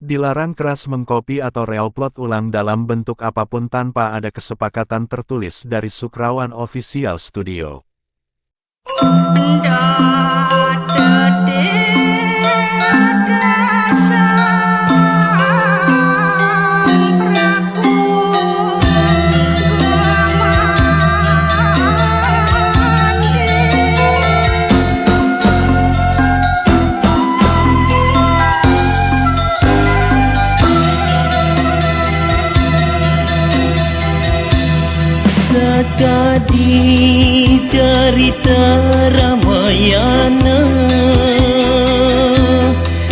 Dilarang keras mengkopi atau reupload ulang dalam bentuk apapun tanpa ada kesepakatan tertulis dari Sukrawan Official Studio. Sakadi cerita Ramayana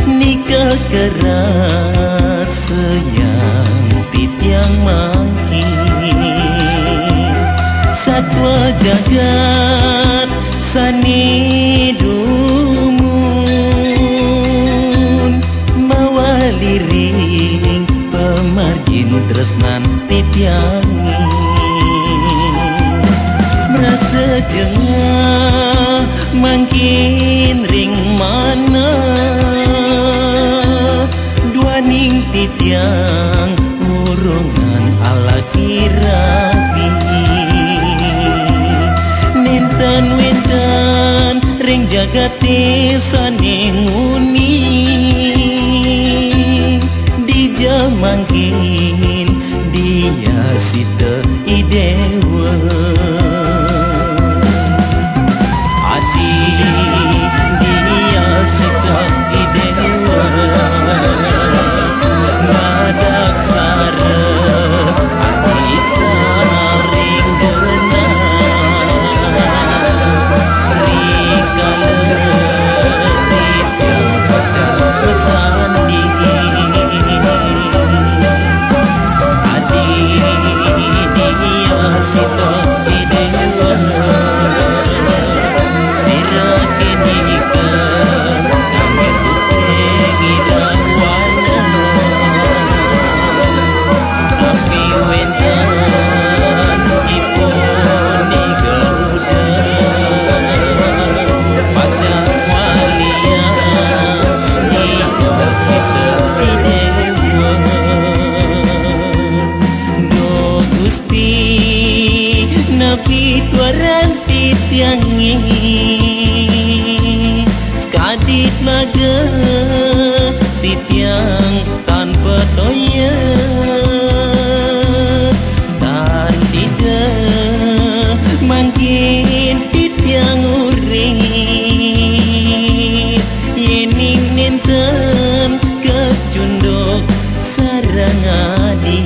nikah keras yang titiang mangki satwa jagat sani dumun mawaliring pemargin tresnan titiangi rasa jengah makin ring mana dua ning titiang urungan ala kirapi nintan wentan ring jagati saning uni dija mangkin dia sita idewa Nabi tuaran titiangi skadit naga titiang tanpa toya dan sida mangkin titiang urip yening nenten kecunduk sarang adi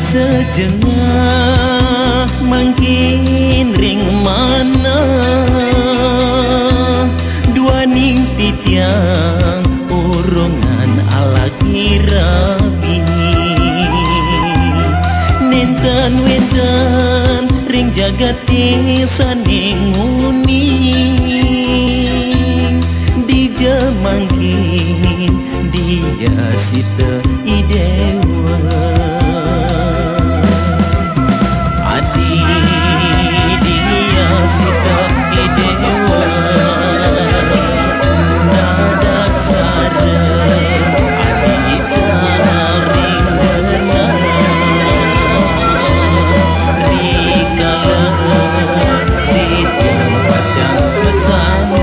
sejengah makin ring mana dua ning titiang urungan ala kirabi nintan wentan ring jagati saning uni dija mangkin dia sita idewa dia sita idewa nadak sara adita ring benar rikala titiang pacang kesandi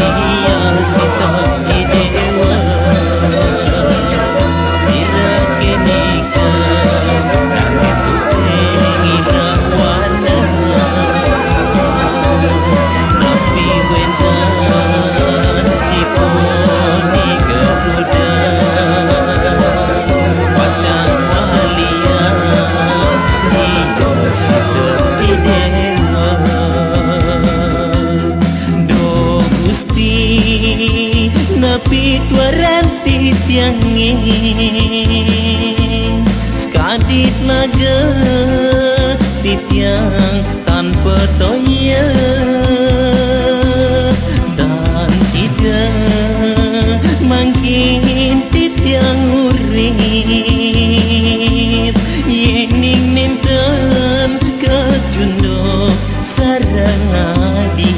dia sita idewa Tapi tuaran titiangi Skadit laga titiang tanpa tonya Dan sida mangkin titiang urip Yening ninten kecundok sarang adi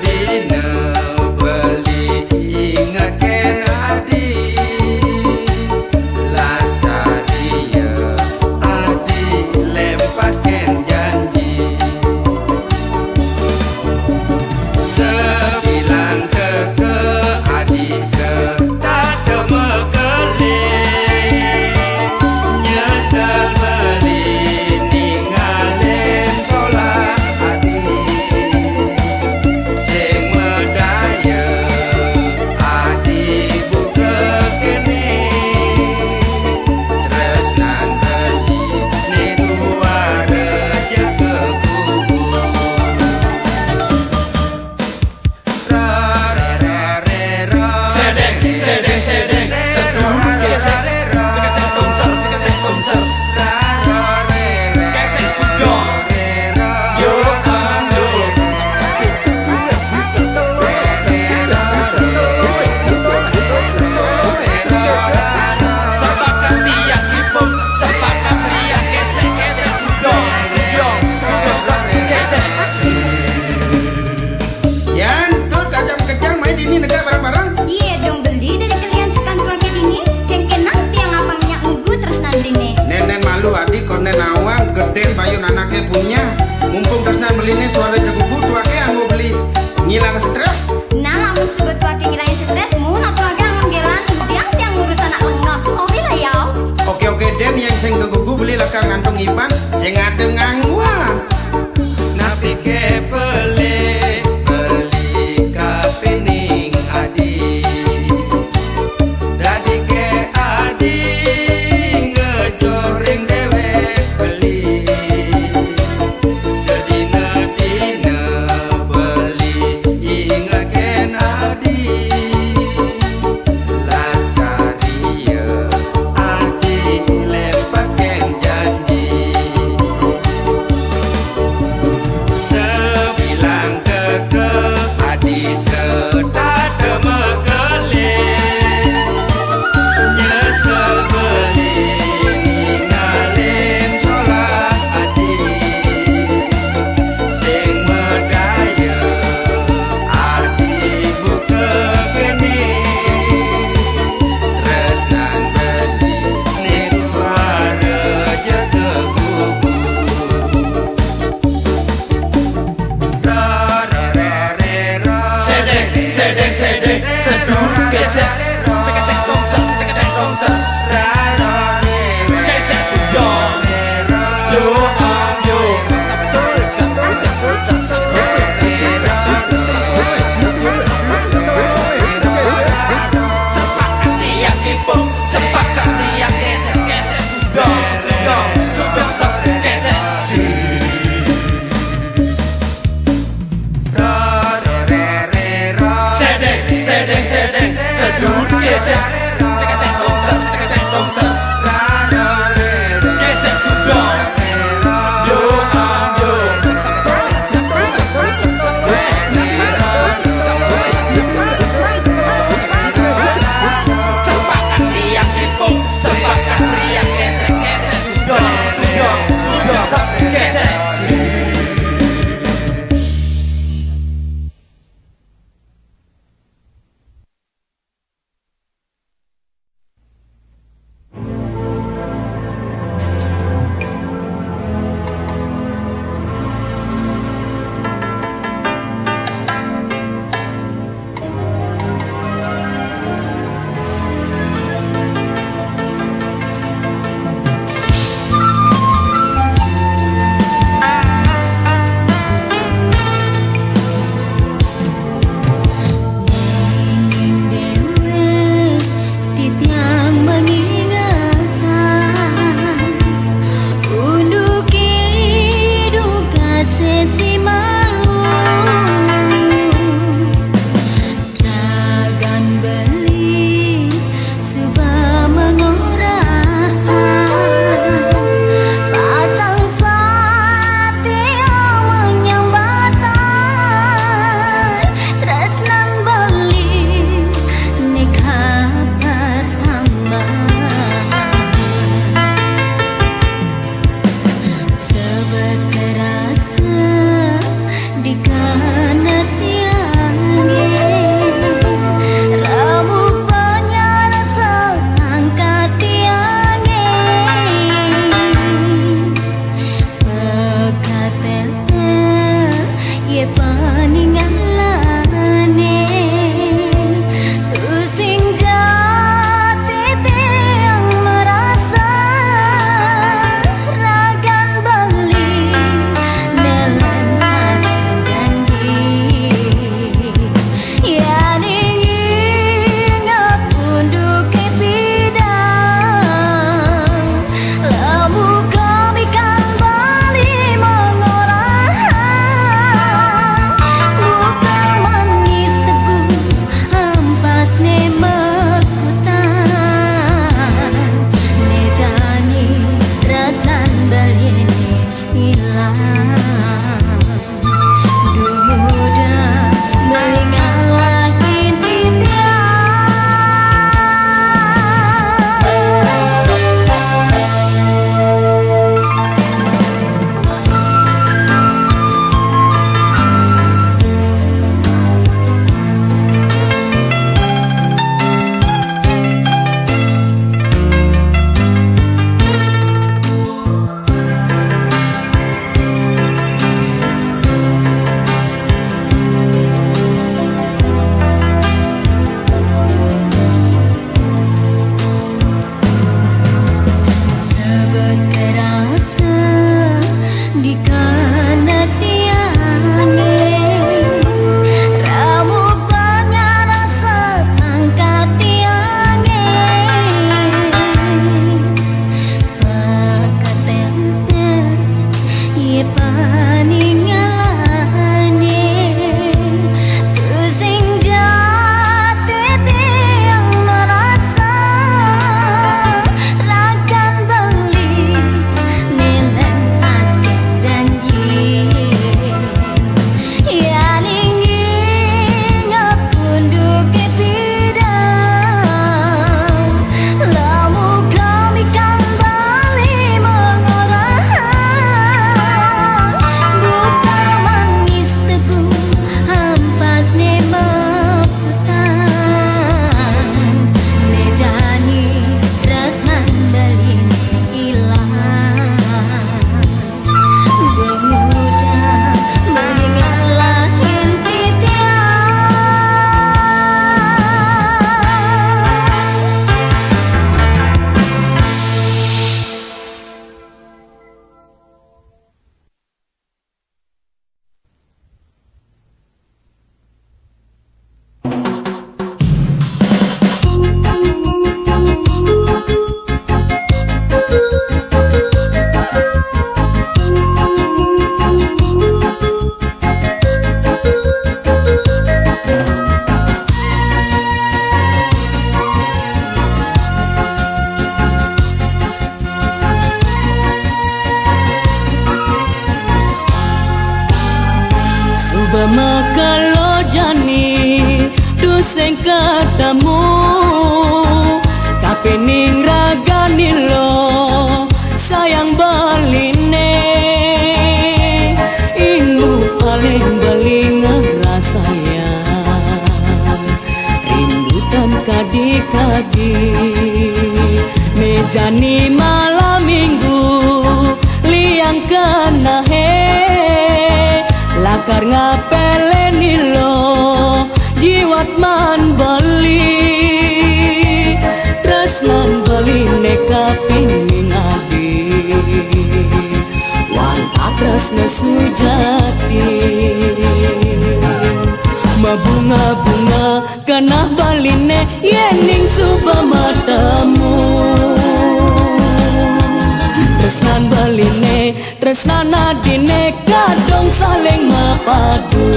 dina beli ingatkan adi Lastariya adi lepaskan janji Sebilang ke adi serta mekele Nyesel beli ninggalin solat adi Sing medaya adi buka kene Tresnan beli ni dua rejek ke kubur Sedeng, sedeng, sedeng Seduduk gesek Sekesek konser, sekesek konser Gesek sudong Yo ando Sepakat tiap hipung Sepakat seriak gesek, gesek sudong Sudong, sudong, gesek Yan, tuh kacang-kacang main ini negara barang-barang Iya dong beli dari kalian sekantua kayak gini. Kengkenang tiang apa minyak ugu terus nanti nih. Nenen malu adik konen awang gede payun anaknya punya mumpung terus beli ini tuh ada jago butuh ake anggo beli ngilang stres Nah lamun sebut tua ngilangin stresmu, nak tua nganggelan tiang ngurus anak lengkap. Sorry lah ya. oke den yang sing kegugu beli lekang ngantung ipan sing ada ngangwa napi ke beli kapining adi dadi ke adi ngejoring dewek beli sedina-dina beli ingatkan adi Lastariya adi lepaskan janji Sebilang ke adi serta mekele Nyesel beli ninggalin solat adi Sing medaya adi buka kene Tresnan beli ni dua rejek ke kubur Sedeng, sedeng, sedeng Seduduk gesek Sekesek konser, sekesek konser Gesek sudong Yo ando Sepakat tiap hipung Sepakat tiap gesek, gesek sudong Sudong, sudong, gesek Sedeng, sedeng, sedeng Seduduk kalau jani duseng katamu kapening ragani lo sayang baline ingu paling baling rasayang rindutan kadi-kadi mejani malam minggu liang kena lakar ngapeleni lo jiwat man bali tresnan bali neka pining adi wan tresna sujati mabunga-bunga kanah baline yening suba matamu tresnan baline tresnan adine kadong saling mapadu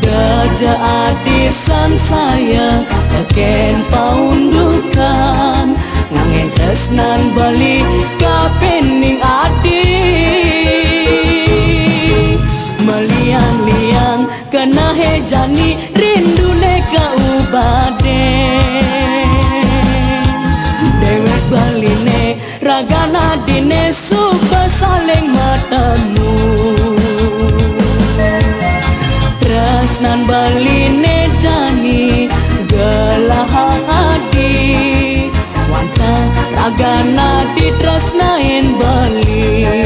Gajah adisan saya teken paundukan ngangen tresnan bali kapening adi meliang-liang kena hejani rindu neka ubade dewek baline ragana dine suka saling matamu tresnan baline jani gelah hadi wanta ragana ditresnain bali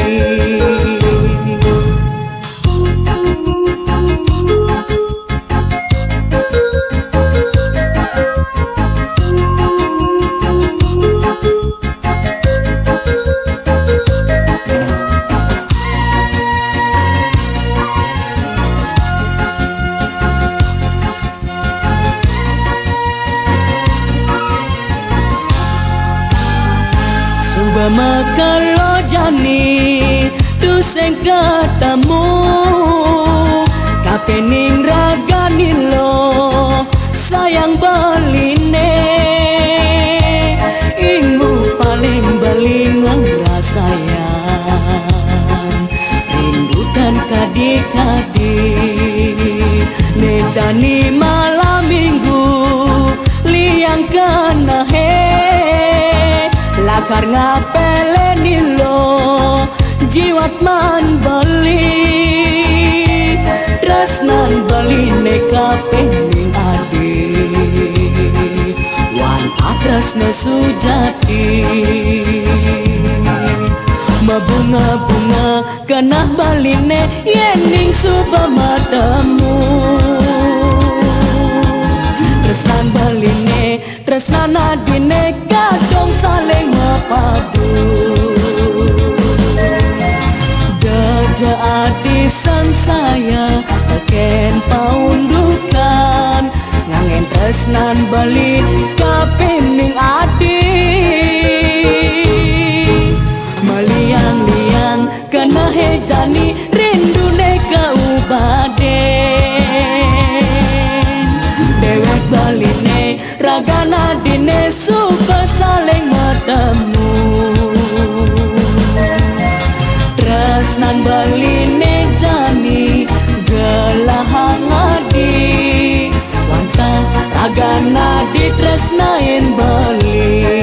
kalau jani duseng katamu kapening ragani lo sayang baline ingu paling baling rasayang rindutan kadi-kadi mejani malam minggu liang kena lakar ngapeleni lo jiwat man bali tresnan bali neka pening adi wan tresna sujati mabunga-bunga kanah baline yening suba matamu tresnan baline tresnan adine kadong saling mapadu Gajah adisan saya teken paundukan ngangen tresnan bali kapening adi meliang-liang kena hejani rindu neka ubade dewek baline ragana dine suka saling matamu tresnan baline jani gelah ngadi wanta ragana ditresnain bali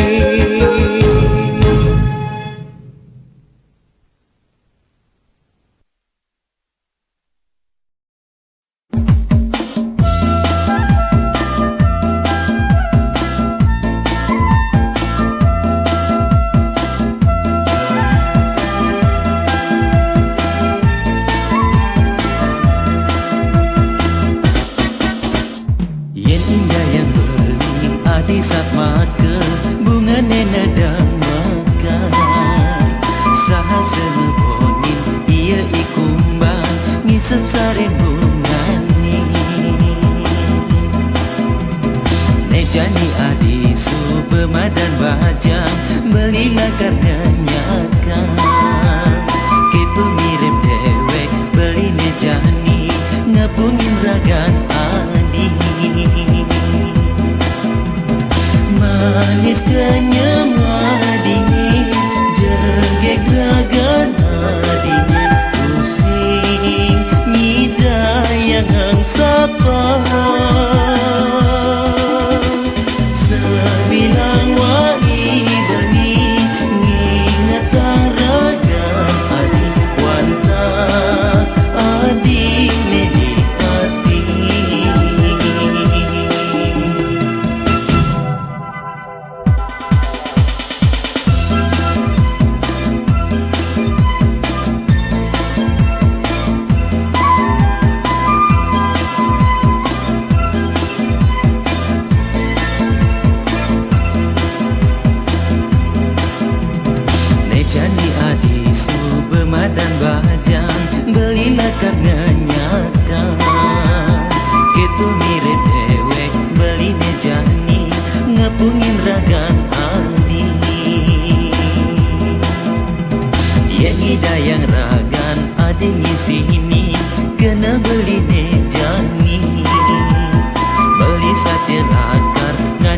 Jani adi subemadan bajang belilah karenanya kan kitu mirip dewek beli jani ngapungin ragan adi manis kenyang adi jegek ragan adi pusing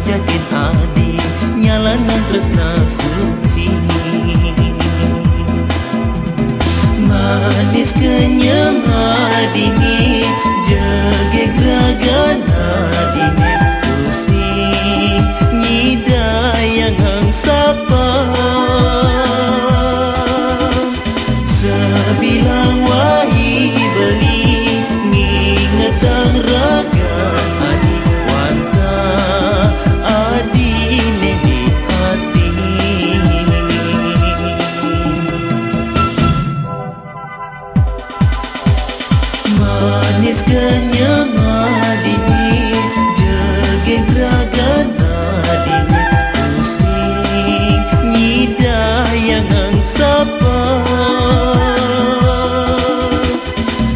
ajakin adi nyalanan tresna suci. Manis kenyang adini jegek ragana dini pusing nyidayang hang sapa sebilang wahi beli ngingetang ragan adi wanta adine di hati. Manis kenyang adini jegek ragana dini pusing nyidayang hang sapa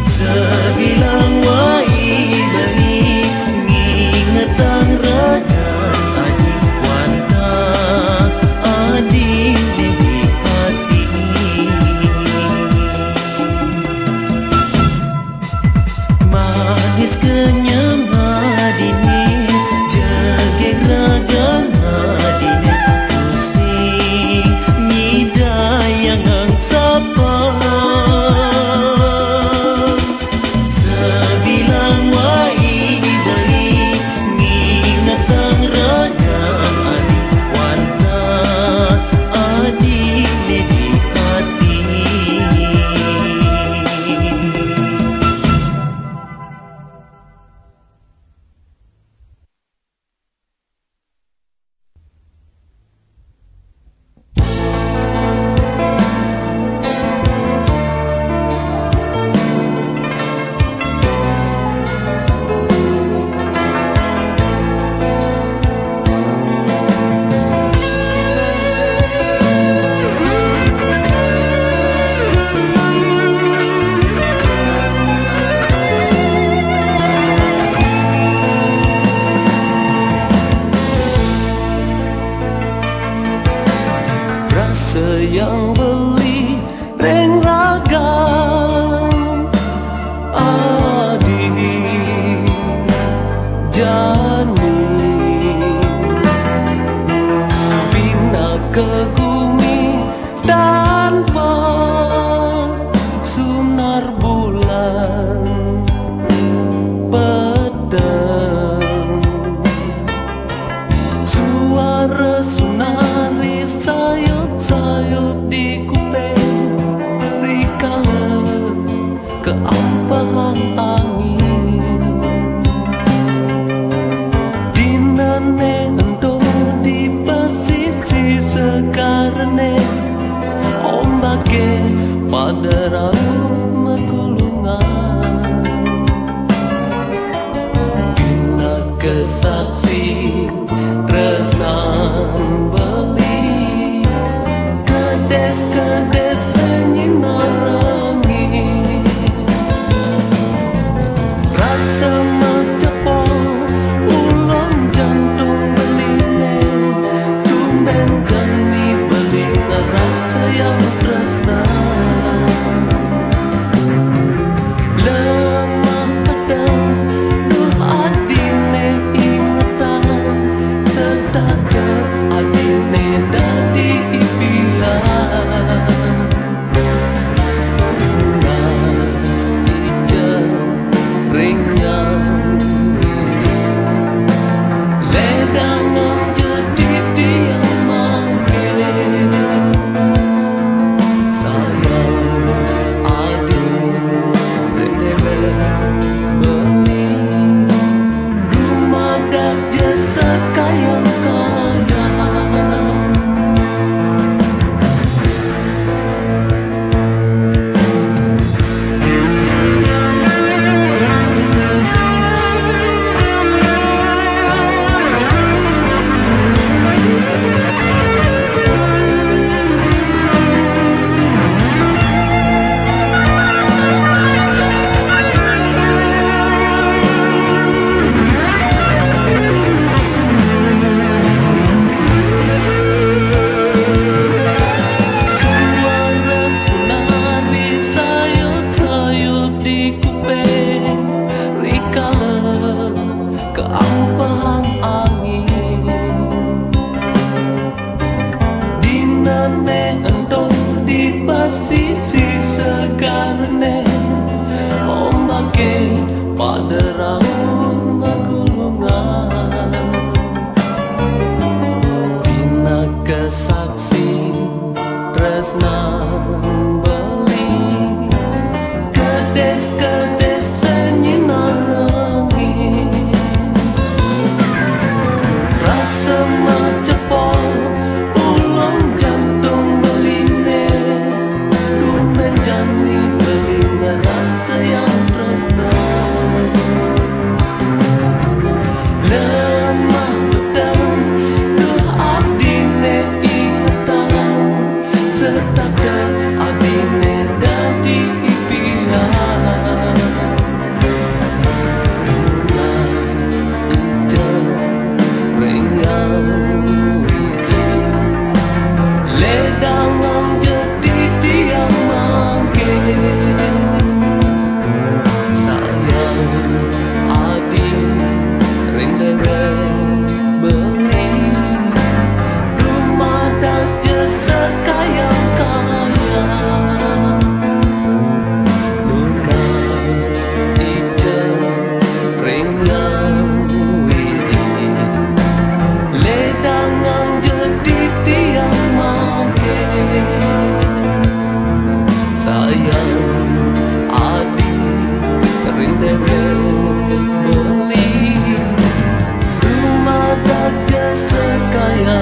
sebilang wahi beli ngingetang ragan adi wanta adine di hati. Manis kenyang adini jegek ragana dini pusing nyidayang hang sapa sebilang wahi beli ngingetang ragan adi wanta adine di hati. Rasa yang beli reng ragan adi jani bina kegumi tanpa sunar bulan pedang suara sunari sayup-sayup di kuping beri kala keampahan angin di nane endo di pesisi sekarane ombake pada rauh mekulungan bina kesaksi tresnan beli kedes nyinarangi rasa mencepol ulon jantung beline tumben jani beli rasa yang tresnan Paderaun magulungan Bina kesaksi tresnan beli Kedes-kedes senyinarangi Rasa macepol ulong jantung beline Dumen jani beline rasa yang tresna Lemah pedang duh adine ingatan Setada adine dadi impian Ijan renyang widi Ledangang jadi dia manggil Sayang adi ring leweng beli Rumah daje sekaya-kaya Lunas ijen renyang widi Ledangang jadi dia manggil Sayang adi ring leweng beli Rumah daje sekaya-kaya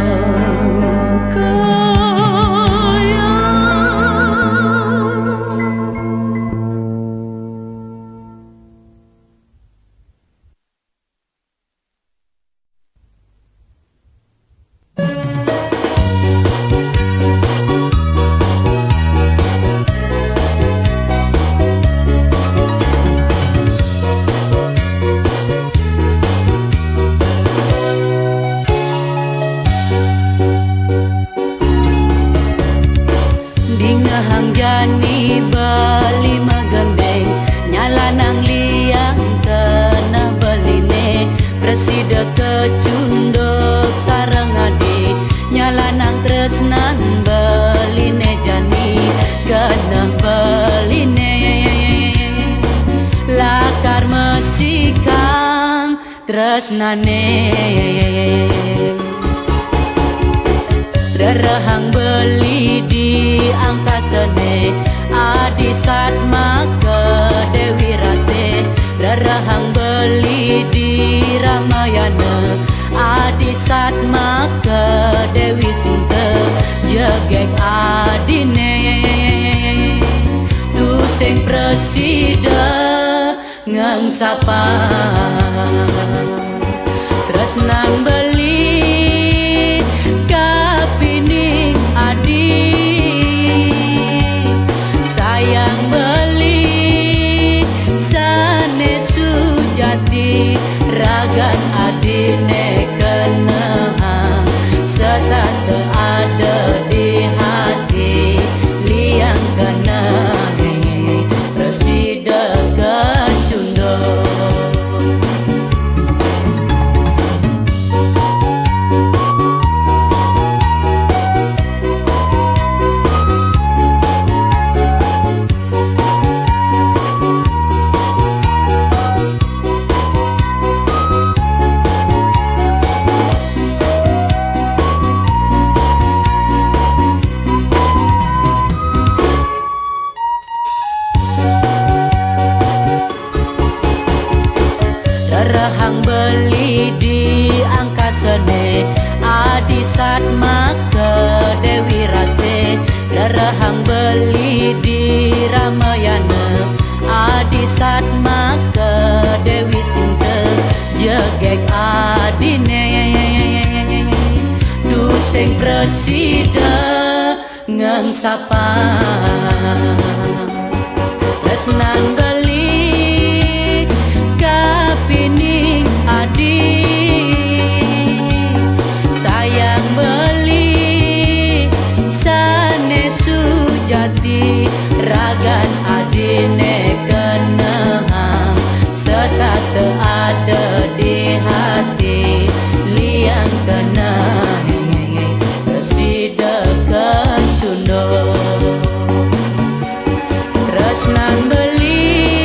Dingahang jani bali megembeng Nyalanang liang kena beline Presida kecunduk sareng adi Nyalanang tresnan beline jani Kena beline Lakar mesikang tresnane Derahang beli di angkasane Adi Satma ke Dewi Rate Derahang beli di Ramayana Adi Satma ke Dewi Sinte Jegek adine Tu sing presida ngang sapa Tresnan beli kapining adi Sayang beli sane sujati Ragan adine kenehang Setata ada di hati Liang kenehe Presida kecunduk Derahang beli di angkasane Adi Satma ke Dewi Rate Derahang beli di Ramayana Adi Satma ke Dewi Sinte Jegek adine Du sing presida ngang sapa Tresnan beli kapining adi Sayang beli sane sujati Ragan adine kenehang Setata ada di hati Liang kenehe Presida kecunduk Tresnan beli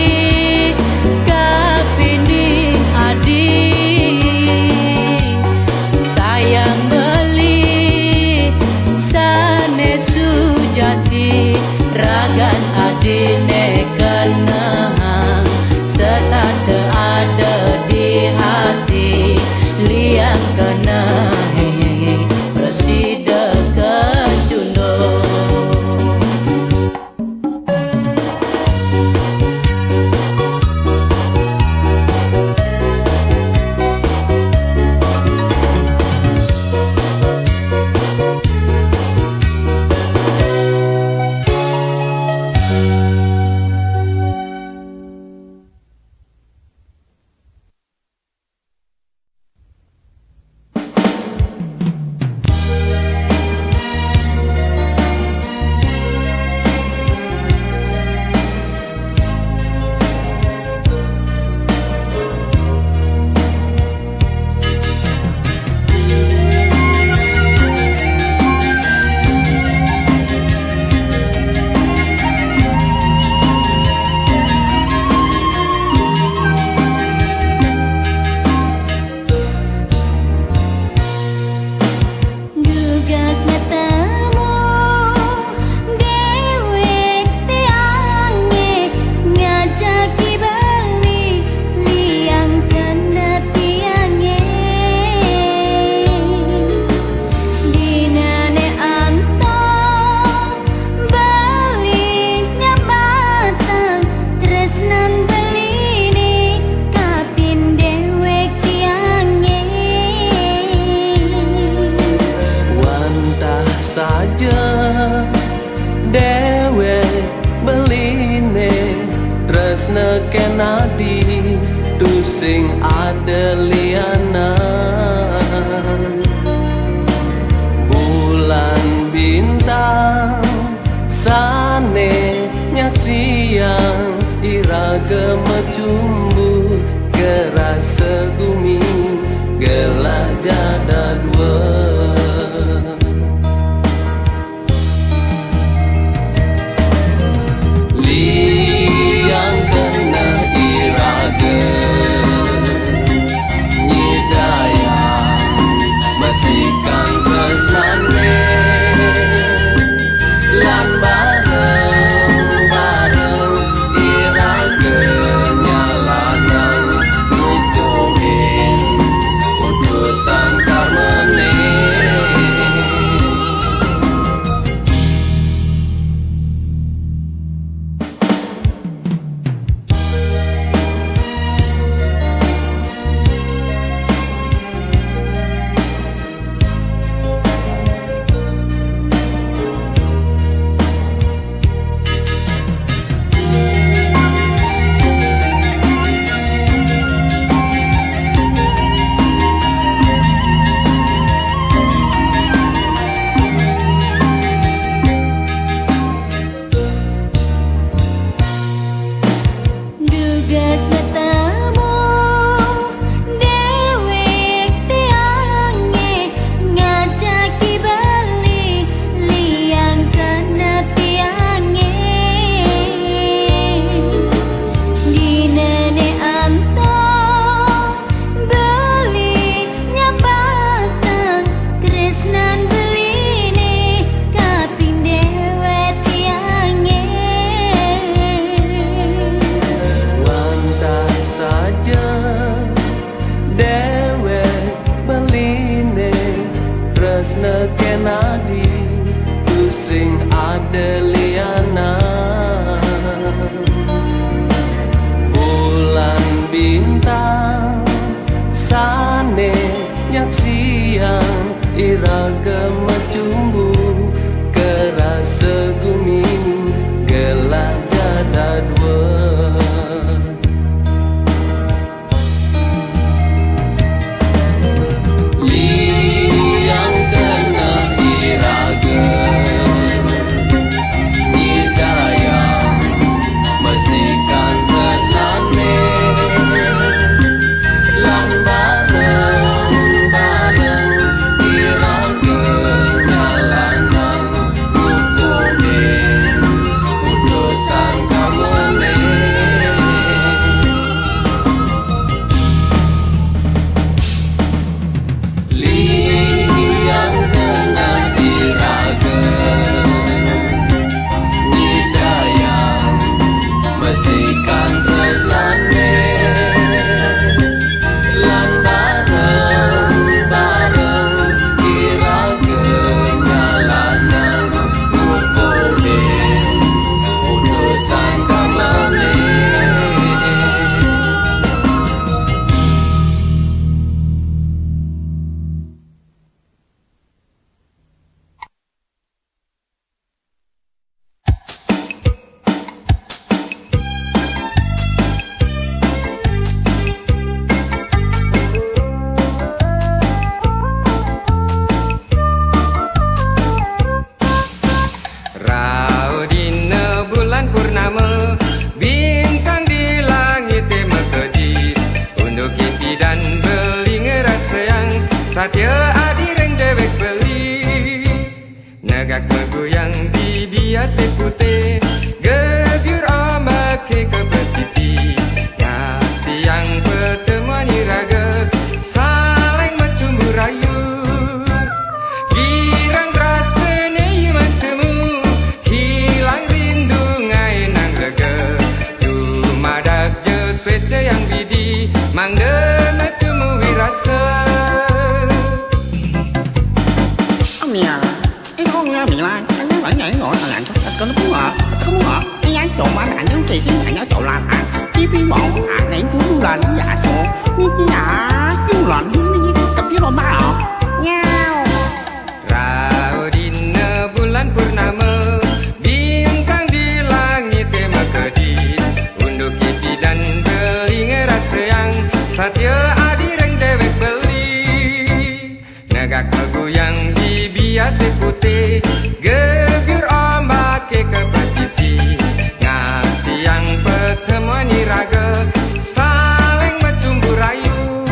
tusing ada liana. Bulan bintang sane nyak siang iraga macumbu kerasa gumi gelah jada dua. Liang kena iraga nyidaya masikan tresnane lan bareng-bareng iraga nyalanang nutuhin utusan kamane. Dugas bertemu dewek tiange ngajaki beli liang kena tiange di nenek anto beli nyapatan tresnan beline kaping dewek tiange. Wantah saja dewek beline tresna kenadi tusing ada liana. Bulan bintang sane nyak siang iraga macumbu kerasa gumi gelah jada dua. Liang kena iraga nyidaya masikan tresnane lan bareng-bareng iraga nyalanang nutuhin utusan kamane. Liang kena iraga nyidaya masikan tresnane lan bareng-bareng iraga nyalanang nutuhin utusan kamane. Rau dina bulan purnama bintang di langit mekedi untuk kiti dan beli ngerasa yang satya adireng dewek beli negak megoyang di biasa putih gebyur amake ke pesisi nasi yang pertemuan iraga saling macumbu rayu girang rasane iman temu hilang rindu ngai nang lega jumadak je swete yang bidi mangdena temu wirasa. Mia, cái con nghe bị lan, anh nói phải nhảy ngồi thằng anh chắc có nó cũng ngọt, cái anh trộn mà anh những kỳ xin anh nhớ trộn làm ăn, chi phí bọn anh ngày cũng là những giả số, nhưng cái giả chung lạnh như cặp với con ba nhau. Rau dina bulan purnama bintang di langit mekedi untuk kiti dan beli ngerasa yang Satya adi reng dewek beli negak goyang di biasa putih gebyur ombak ke pesisi ngasih yang pertemuan iraga saling mencumbu rayu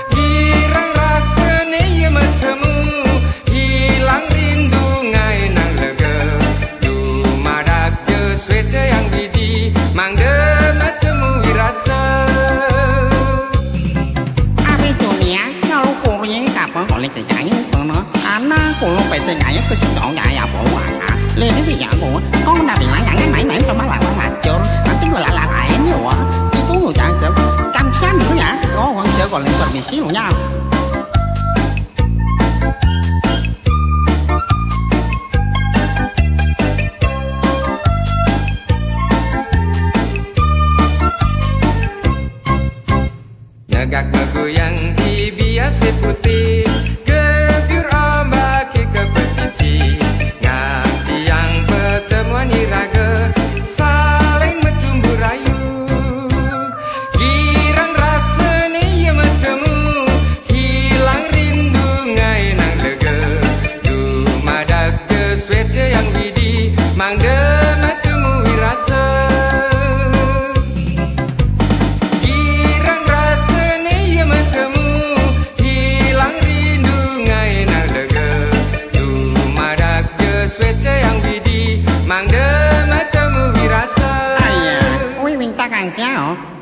girang rasanya ia bertemu hilang rindu ngai nang lega dumadak je sweta yang bidi mangde bertemu wirasa Abi dunia kalau kuring kapan kalau kita nyanyi nó anak của nó phải chơi nhảy cái chuyện nhỏ nhảy à bộ à lên cái việc nhảy của con nào bị lại nhảy mãi mãi cho má lại má chôm làm tiếng người lại em nhiều á cái tú người chạy sẽ cam sát nữa nhá có con sẽ còn lên còn bị xíu nha negak goyang di biasa putih gebyur ombak ke pesisi ngasih yang pertemuan iraga saling mencumbu rayu girang rasanya ia bertemu hilang rindu ngai nang lega dumadak je sweta yang bidi mangde bertemu wirasa Ayah, ôi mình ta càng chéo